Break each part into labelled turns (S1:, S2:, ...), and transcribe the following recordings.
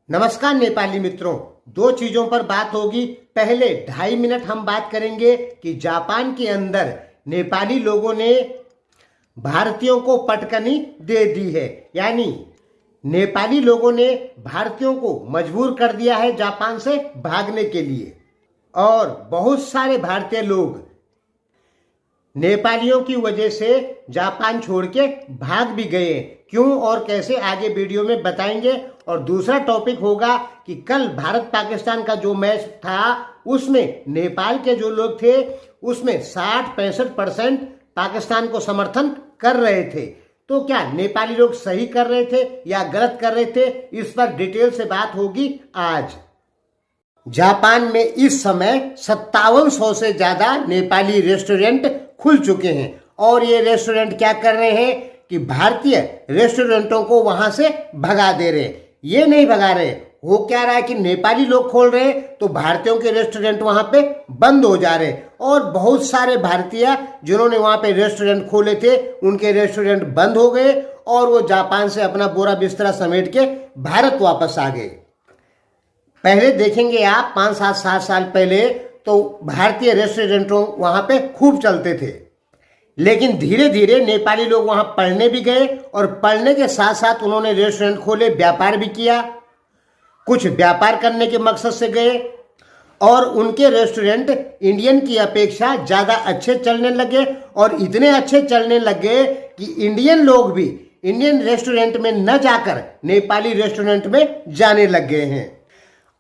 S1: नमस्कार नेपाली मित्रों, दो चीजों पर बात होगी। पहले 2.5 मिनट हम बात करेंगे कि जापान के अंदर नेपाली लोगों ने भारतीयों को पटकनी दे दी है, यानी नेपाली लोगों ने भारतीयों को मजबूर कर दिया है जापान से भागने के लिए। और बहुत सारे भारतीय लोग नेपालियों की वजह से जापान छोड़ के भाग भी गए। क्यों और कैसे आगे वीडियो में बताएंगे। और दूसरा टॉपिक होगा कि कल भारत पाकिस्तान का जो मैच था उसमें नेपाल के जो लोग थे उसमें 60-65% पाकिस्तान को समर्थन कर रहे थे। तो क्या नेपाली लोग सही कर रहे थे या गलत कर रहे थे, इस पर डिटेल से बात होगी आज। जापान में इस समय 5700 से ज्यादा नेपाली रेस्टोरेंट खुल चुके हैं और ये रेस्टोरेंट क्या कर रहे हैं कि भारतीय रेस्टोरेंटों को वहां से भगा दे रहे हैं। ये नहीं भगा रहे, हो क्या रहा है कि नेपाली लोग खोल रहे हैं तो भारतीयों के रेस्टोरेंट वहां पे बंद हो जा रहे हैं। और बहुत सारे भारतीय जिन्होंने वहां पे रेस्टोरेंट खोले थे उनके रेस्टोरेंट बंद हो गए और वो जापान से अपना बोरा बिस्तरा समेट के भारत वापस आ गए। पहले देखेंगे आप 5-7 साल पहले तो भारतीय रेस्टोरेंटों वहां पे खूब चलते थे, लेकिन धीरे धीरे नेपाली लोग वहां पढ़ने भी गए और पढ़ने के साथ साथ उन्होंने रेस्टोरेंट खोले, व्यापार भी किया। कुछ व्यापार करने के मकसद से गए और उनके रेस्टोरेंट इंडियन की अपेक्षा ज्यादा अच्छे चलने लगे और इतने अच्छे चलने लगे कि इंडियन लोग भी इंडियन रेस्टोरेंट में न जाकर नेपाली रेस्टोरेंट में जाने लग गए हैं।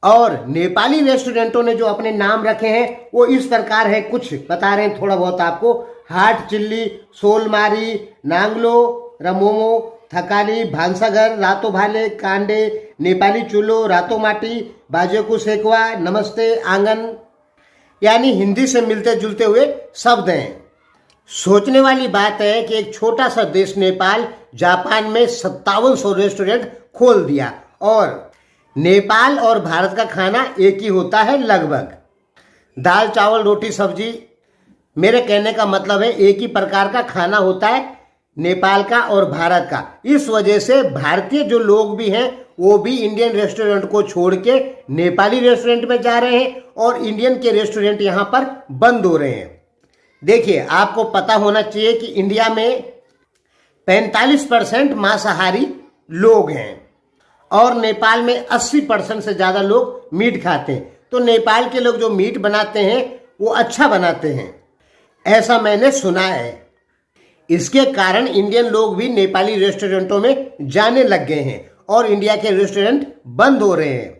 S1: और नेपाली रेस्टोरेंटों ने जो अपने नाम रखे हैं वो इस प्रकार है, कुछ बता रहे हैं थोड़ा बहुत आपको। हाट चिल्ली, सोलमारी, नांगलो, रमोमो, थकाली, भांसाघर, रातो भाले, कांडे, नेपाली चूल्हो, रातो माटी, बाजेकू सेकवा, नमस्ते, आंगन, यानी हिंदी से मिलते जुलते हुए शब्द हैं। सोचने वाली बात है कि एक छोटा सा देश नेपाल जापान में 5700 रेस्टोरेंट खोल दिया। और नेपाल और भारत का खाना एक ही होता है लगभग, दाल चावल रोटी सब्जी। मेरे कहने का मतलब है एक ही प्रकार का खाना होता है नेपाल का और भारत का। इस वजह से भारतीय जो लोग भी हैं वो भी इंडियन रेस्टोरेंट को छोड़ के नेपाली रेस्टोरेंट में जा रहे हैं और इंडियन के रेस्टोरेंट यहाँ पर बंद हो रहे हैं। देखिए, आपको पता होना चाहिए कि इंडिया में 45% मांसाहारी लोग हैं और नेपाल में 80% से ज्यादा लोग मीट खाते हैं। तो नेपाल के लोग जो मीट बनाते हैं वो अच्छा बनाते हैं, ऐसा मैंने सुना है। इसके कारण इंडियन लोग भी नेपाली रेस्टोरेंटों में जाने लग गए हैं और इंडिया के रेस्टोरेंट बंद हो रहे हैं।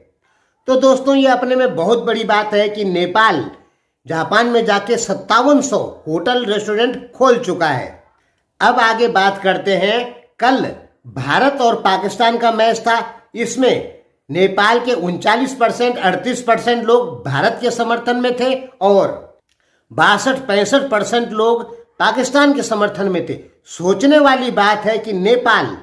S1: तो दोस्तों, ये अपने में बहुत बड़ी बात है कि नेपाल जापान में जाके 5700 होटल रेस्टोरेंट खोल चुका है। अब आगे बात करते हैं। कल भारत और पाकिस्तान का मैच था। इसमें नेपाल के 39%, 38% लोग भारत के समर्थन में थे और 62-65% लोग पाकिस्तान के समर्थन में थे। सोचने वाली बात है कि नेपाल,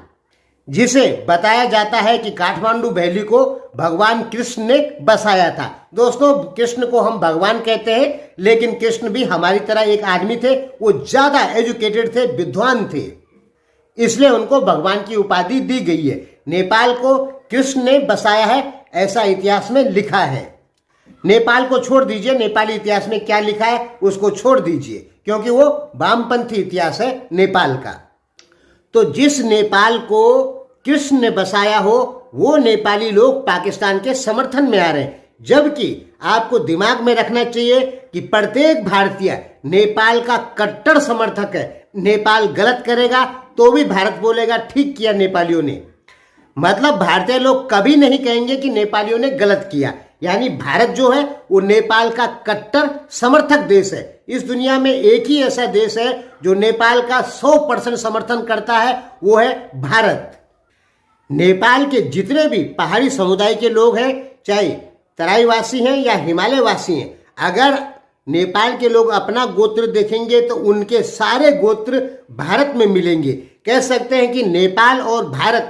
S1: जिसे बताया जाता है कि काठमांडू वैली को भगवान कृष्ण ने बसाया था। दोस्तों, कृष्ण को हम भगवान कहते हैं, लेकिन कृष्ण भी हमारी तरह एक आदमी थे। वो ज्यादा एजुकेटेड थे, विद्वान थे, इसलिए उनको भगवान की उपाधि दी गई है। नेपाल को कृष्ण ने बसाया है, ऐसा इतिहास में लिखा है। नेपाल को छोड़ दीजिए, नेपाली इतिहास में क्या लिखा है उसको छोड़ दीजिए, क्योंकि वो वामपंथी इतिहास है नेपाल का। तो जिस नेपाल को कृष्ण ने बसाया हो वो नेपाली लोग पाकिस्तान के समर्थन में आ रहे हैं। जबकि आपको दिमाग में रखना चाहिए कि प्रत्येक भारतीय नेपाल का कट्टर समर्थक है। नेपाल गलत करेगा तो भी भारत बोलेगा ठीक किया नेपालियों ने। मतलब भारतीय लोग कभी नहीं कहेंगे कि नेपालियों ने गलत किया। यानी भारत जो है वो नेपाल का कट्टर समर्थक देश है। इस दुनिया में एक ही ऐसा देश है जो नेपाल का 100% समर्थन करता है, वो है भारत। नेपाल के जितने भी पहाड़ी समुदाय के लोग हैं, चाहे तराईवासी हैं या हिमालय वासी हैं, अगर नेपाल के लोग अपना गोत्र देखेंगे तो उनके सारे गोत्र भारत में मिलेंगे। कह सकते हैं कि नेपाल और भारत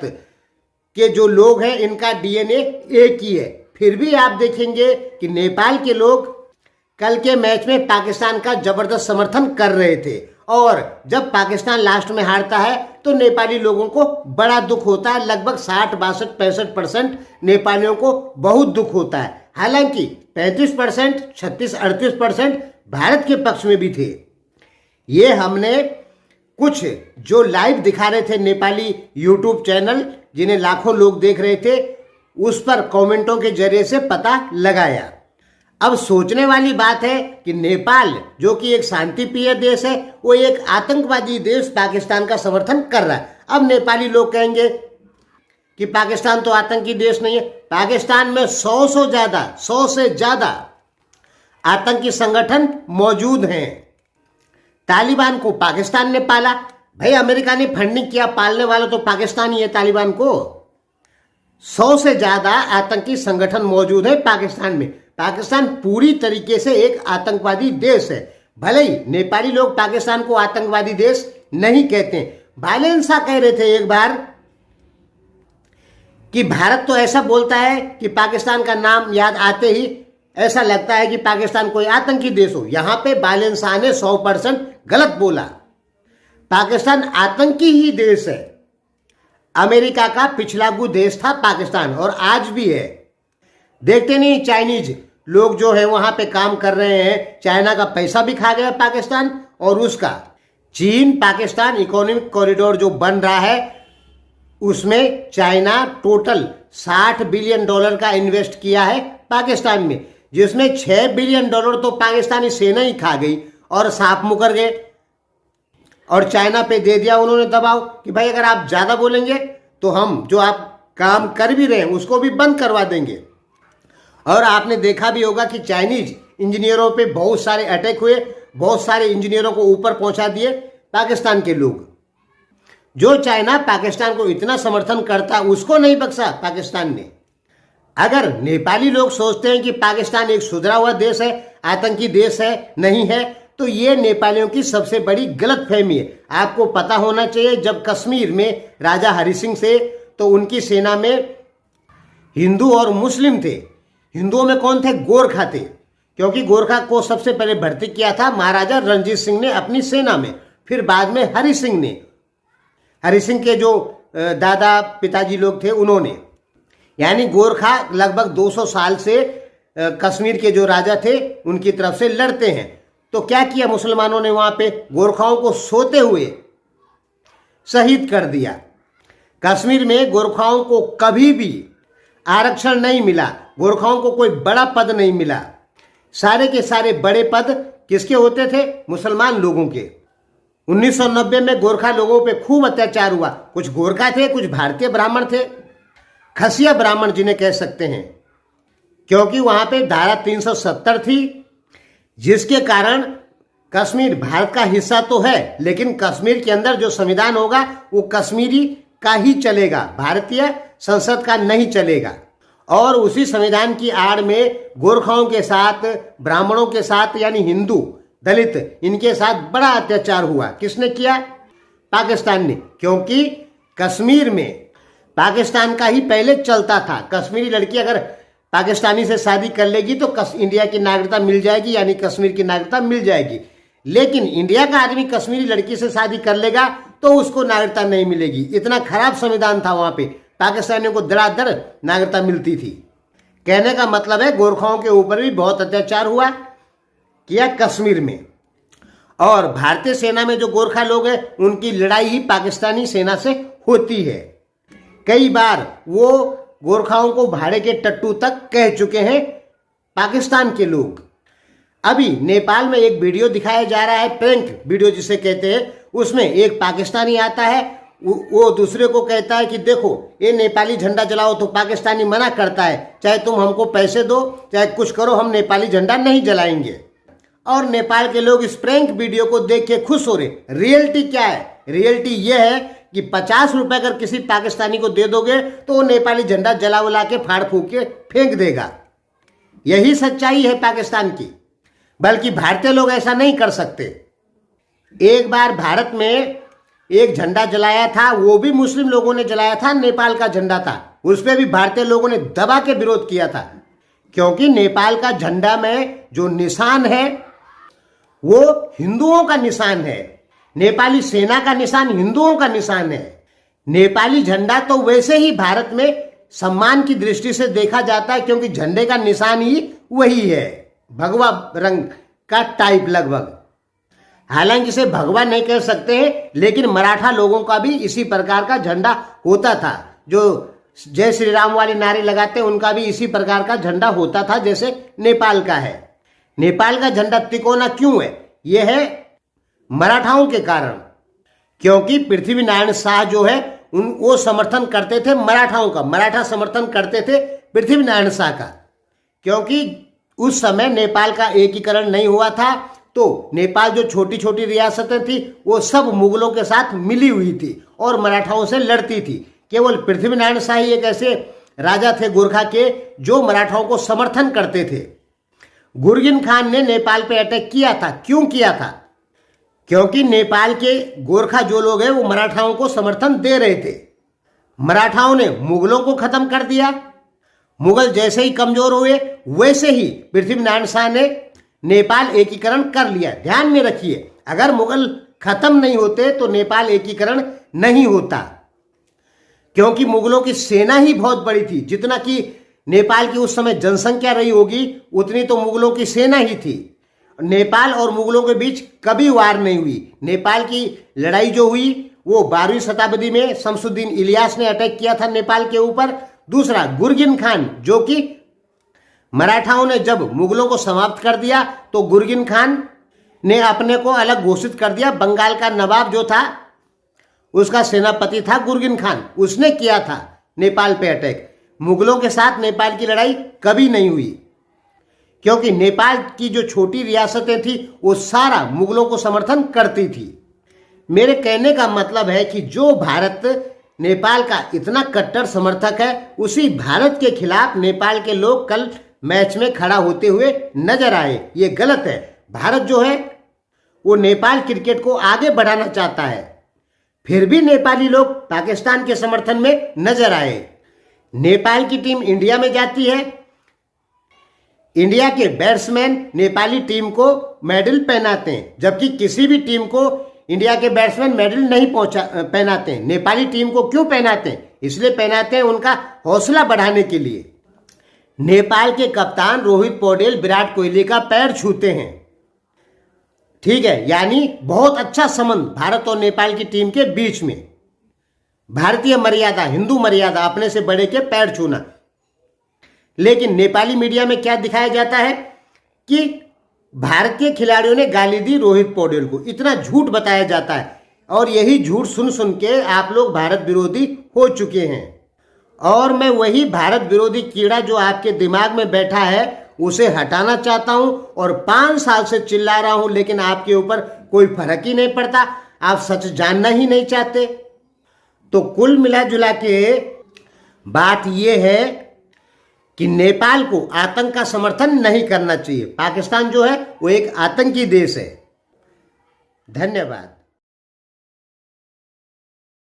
S1: के जो लोग हैं इनका डीएनए एक ही है। फिर भी आप देखेंगे कि नेपाल के लोग कल के मैच में पाकिस्तान का जबरदस्त समर्थन कर रहे थे और जब पाकिस्तान लास्ट में हारता है तो नेपाली लोगों को बड़ा दुख होता है। लगभग 60, 62, 65% नेपालियों को बहुत दुख होता है। हालांकि 35%, 36, 38% भारत के पक्ष में भी थे। ये हमने कुछ जो लाइव दिखा रहे थे नेपाली यूट्यूब चैनल, जिन्हें लाखों लोग देख रहे थे, उस पर कमेंटों के जरिए से पता लगाया। अब सोचने वाली बात है कि नेपाल जो कि एक शांतिप्रिय देश है, वो एक आतंकवादी देश पाकिस्तान का समर्थन कर रहा है। अब नेपाली लोग कहेंगे कि पाकिस्तान तो आतंकी देश नहीं है। पाकिस्तान में 100 से ज्यादा आतंकी संगठन मौजूद हैं। तालिबान को पाकिस्तान ने पाला। भाई अमेरिका ने फंडिंग किया, पालने वाला तो पाकिस्तान ही है तालिबान को। 100 से ज्यादा आतंकी संगठन मौजूद है पाकिस्तान में। पाकिस्तान पूरी तरीके से एक आतंकवादी देश है। भले ही नेपाली लोग पाकिस्तान को आतंकवादी देश नहीं कहते। बालेन शाह कह रहे थे एक बार कि भारत तो ऐसा बोलता है कि पाकिस्तान का नाम याद आते ही ऐसा लगता है कि पाकिस्तान कोई आतंकी देश हो। यहां पे बालेन शाह ने 100% गलत बोला। पाकिस्तान आतंकी ही देश है। अमेरिका का पिछलागू देश था पाकिस्तान, और आज भी है। देखते नहीं चाइनीज लोग जो है वहां पे काम कर रहे हैं, चाइना का पैसा भी खा गया पाकिस्तान, और उसका चीन पाकिस्तान इकोनॉमिक कॉरिडोर जो बन रहा है उसमें चाइना टोटल $60 बिलियन का इन्वेस्ट किया है पाकिस्तान में, जिसमें $6 बिलियन तो पाकिस्तानी सेना ही खा गई और साफ मुकर गए। और चाइना पे दे दिया उन्होंने दबाव कि भाई अगर आप ज्यादा बोलेंगे तो हम जो आप काम कर भी रहे हैं उसको भी बंद करवा देंगे। और आपने देखा भी होगा कि चाइनीज इंजीनियरों पे बहुत सारे अटैक हुए, बहुत सारे इंजीनियरों को ऊपर पहुंचा दिए पाकिस्तान के लोग। जो चाइना पाकिस्तान को इतना समर्थन करता उसको नहीं बख्शा पाकिस्तान ने। अगर नेपाली लोग सोचते हैं कि पाकिस्तान एक सुधरा हुआ देश है, आतंकी देश है, नहीं है, तो ये नेपालियों की सबसे बड़ी गलतफहमी है। आपको पता होना चाहिए जब कश्मीर में राजा हरि सिंह थे तो उनकी सेना में हिंदू और मुस्लिम थे। हिंदुओं में कौन थे? गोरखा थे, क्योंकि गोरखा को सबसे पहले भर्ती किया था महाराजा रणजीत सिंह ने अपनी सेना में। फिर बाद में हरि सिंह ने, हरि सिंह के जो दादा पिताजी लोग थे उन्होंने, यानी गोरखा लगभग 200 साल से कश्मीर के जो राजा थे उनकी तरफ से लड़ते हैं। तो क्या किया मुसलमानों ने? वहां पे गोरखाओं को सोते हुए शहीद कर दिया। कश्मीर में गोरखाओं को कभी भी आरक्षण नहीं मिला, गोरखाओं को कोई बड़ा पद नहीं मिला। सारे के सारे बड़े पद किसके होते थे? मुसलमान लोगों के। 1990 में गोरखा लोगों पे खूब अत्याचार हुआ। कुछ गोरखा थे, कुछ भारतीय ब्राह्मण थे, खसिया ब्राह्मण जिन्हें कह सकते हैं, क्योंकि वहां पे धारा 370 थी, जिसके कारण कश्मीर भारत का हिस्सा तो है लेकिन कश्मीर के अंदर जो संविधान होगा वो कश्मीरी का ही चलेगा, भारतीय संसद का नहीं चलेगा। और उसी संविधान की आड़ में गोरखाओं के साथ, ब्राह्मणों के साथ, यानी हिंदू दलित, इनके साथ बड़ा अत्याचार हुआ। किसने किया? पाकिस्तान ने, क्योंकि कश्मीर में पाकिस्तान का ही पहले चलता था। कश्मीरी लड़की अगर पाकिस्तानी से शादी कर लेगी तो इंडिया की नागरिकता मिल जाएगी, यानी कश्मीर की नागरिकता मिल जाएगी। लेकिन इंडिया का आदमी कश्मीरी लड़की से शादी कर लेगा तो उसको नागरिकता नहीं मिलेगी। इतना खराब संविधान था वहां पे, पाकिस्तानियों को धड़ाधड़ नागरिकता मिलती थी। कहने का मतलब है गोरखाओं के ऊपर भी बहुत अत्याचार हुआ किया कश्मीर में। और भारतीय सेना में जो गोरखा लोग हैं उनकी लड़ाई ही पाकिस्तानी सेना से होती है। कई बार वो गोरखाओं को भाड़े के टट्टू तक कह चुके हैं पाकिस्तान के लोग। अभी नेपाल में एक वीडियो दिखाया जा रहा है, प्रैंक वीडियो जिसे कहते हैं। उसमें एक पाकिस्तानी आता है, वो दूसरे को कहता है कि देखो ये नेपाली झंडा जलाओ, तो पाकिस्तानी मना करता है, चाहे तुम हमको पैसे दो चाहे कुछ करो, हम नेपाली झंडा नहीं जलाएंगे। और नेपाल के लोग इस प्रैंक वीडियो को देख के खुश हो रहे। रियलिटी क्या है? रियलिटी यह है कि 50 रुपए अगर किसी पाकिस्तानी को दे दोगे तो वो नेपाली झंडा जला उला के फाड़ फूक के फेंक देगा। यही सच्चाई है पाकिस्तान की। बल्कि भारतीय लोग ऐसा नहीं कर सकते। एक बार भारत में एक झंडा जलाया था, वो भी मुस्लिम लोगों ने जलाया था, नेपाल का झंडा था। उस पर भी भारतीय लोगों ने दबा के विरोध किया था, क्योंकि नेपाल का झंडा में जो निशान है वो हिंदुओं का निशान है। नेपाली सेना का निशान हिंदुओं का निशान है। नेपाली झंडा तो वैसे ही भारत में सम्मान की दृष्टि से देखा जाता है, क्योंकि झंडे का निशान ही वही है, भगवा रंग का टाइप लगभग। हालांकि इसे भगवा नहीं कह सकते हैं, लेकिन मराठा लोगों का भी इसी प्रकार का झंडा होता था। जो जय श्री राम वाले नारे लगाते हैं उनका भी इसी प्रकार का झंडा होता था, जैसे नेपाल का है। नेपाल का झंडा तिकोना क्यों है? यह है मराठाओं के कारण, क्योंकि पृथ्वीनारायण शाह जो है वो समर्थन करते थे मराठाओं का, मराठा समर्थन करते थे पृथ्वीनारायण शाह का। क्योंकि उस समय नेपाल का एकीकरण नहीं हुआ था, तो नेपाल जो छोटी छोटी रियासतें थी वो सब मुगलों के साथ मिली हुई थी और मराठाओं से लड़ती थी। केवल पृथ्वीनारायण शाह ही एक ऐसे राजा थे गोरखा के जो मराठाओं को समर्थन करते थे। गुरगिन खान ने नेपाल पे अटैक किया था। क्यों किया था? क्योंकि नेपाल के गोरखा जो लोग हैं वो मराठाओं को समर्थन दे रहे थे। मराठाओं ने मुगलों को खत्म कर दिया। मुगल जैसे ही कमजोर हुए वैसे ही पृथ्वीनारायण शाह ने नेपाल एकीकरण कर लिया। ध्यान में रखिए, अगर मुगल खत्म नहीं होते तो नेपाल एकीकरण नहीं होता, क्योंकि मुगलों की सेना ही बहुत बड़ी थी। जितना कि नेपाल की उस समय जनसंख्या रही होगी उतनी तो मुगलों की सेना ही थी। नेपाल और मुगलों के बीच कभी वार नहीं हुई। नेपाल की लड़ाई जो हुई वो 12वीं शताब्दी में शमसुद्दीन इलियास ने अटैक किया था नेपाल के ऊपर। दूसरा, गुरगिन खान, जो कि मराठाओं ने जब मुगलों को समाप्त कर दिया तो गुरगिन खान ने अपने को अलग घोषित कर दिया। बंगाल का नवाब जो था उसका सेनापति था गुरगिन खान, उसने किया था नेपाल पे अटैक। मुगलों के साथ नेपाल की लड़ाई कभी नहीं हुई, क्योंकि नेपाल की जो छोटी रियासतें थी वो सारा मुगलों को समर्थन करती थी। मेरे कहने का मतलब है कि जो भारत नेपाल का इतना कट्टर समर्थक है, उसी भारत के खिलाफ नेपाल के लोग कल मैच में खड़ा होते हुए नजर आए। ये गलत है। भारत जो है वो नेपाल क्रिकेट को आगे बढ़ाना चाहता है, फिर भी नेपाली लोग पाकिस्तान के समर्थन में नजर आए। नेपाल की टीम इंडिया में जाती है, इंडिया के बैट्समैन नेपाली टीम को मेडल पहनाते हैं, जबकि किसी भी टीम को इंडिया के बैट्समैन मेडल नहीं पहनाते हैं। नेपाली टीम को क्यों पहनाते हैं? इसलिए पहनाते हैं उनका हौसला बढ़ाने के लिए। नेपाल के कप्तान रोहित पौडेल विराट कोहली का पैर छूते हैं। ठीक है, यानी बहुत अच्छा संबंध भारत और नेपाल की टीम के बीच में। भारतीय मर्यादा, हिंदू मर्यादा, अपने से बड़े के पैर छूना। लेकिन नेपाली मीडिया में क्या दिखाया जाता है कि भारतीय खिलाड़ियों ने गाली दी रोहित पौडेल को। इतना झूठ बताया जाता है, और यही झूठ सुन सुन के आप लोग भारत विरोधी हो चुके हैं। और मैं वही भारत विरोधी कीड़ा जो आपके दिमाग में बैठा है उसे हटाना चाहता हूं, और 5 साल से चिल्ला रहा हूं, लेकिन आपके ऊपर कोई फर्क ही नहीं पड़ता। आप सच जानना ही नहीं चाहते। तो कुल मिला जुला के बात यह है कि नेपाल को आतंक का समर्थन नहीं करना चाहिए। पाकिस्तान जो है वो एक आतंकी देश है। धन्यवाद।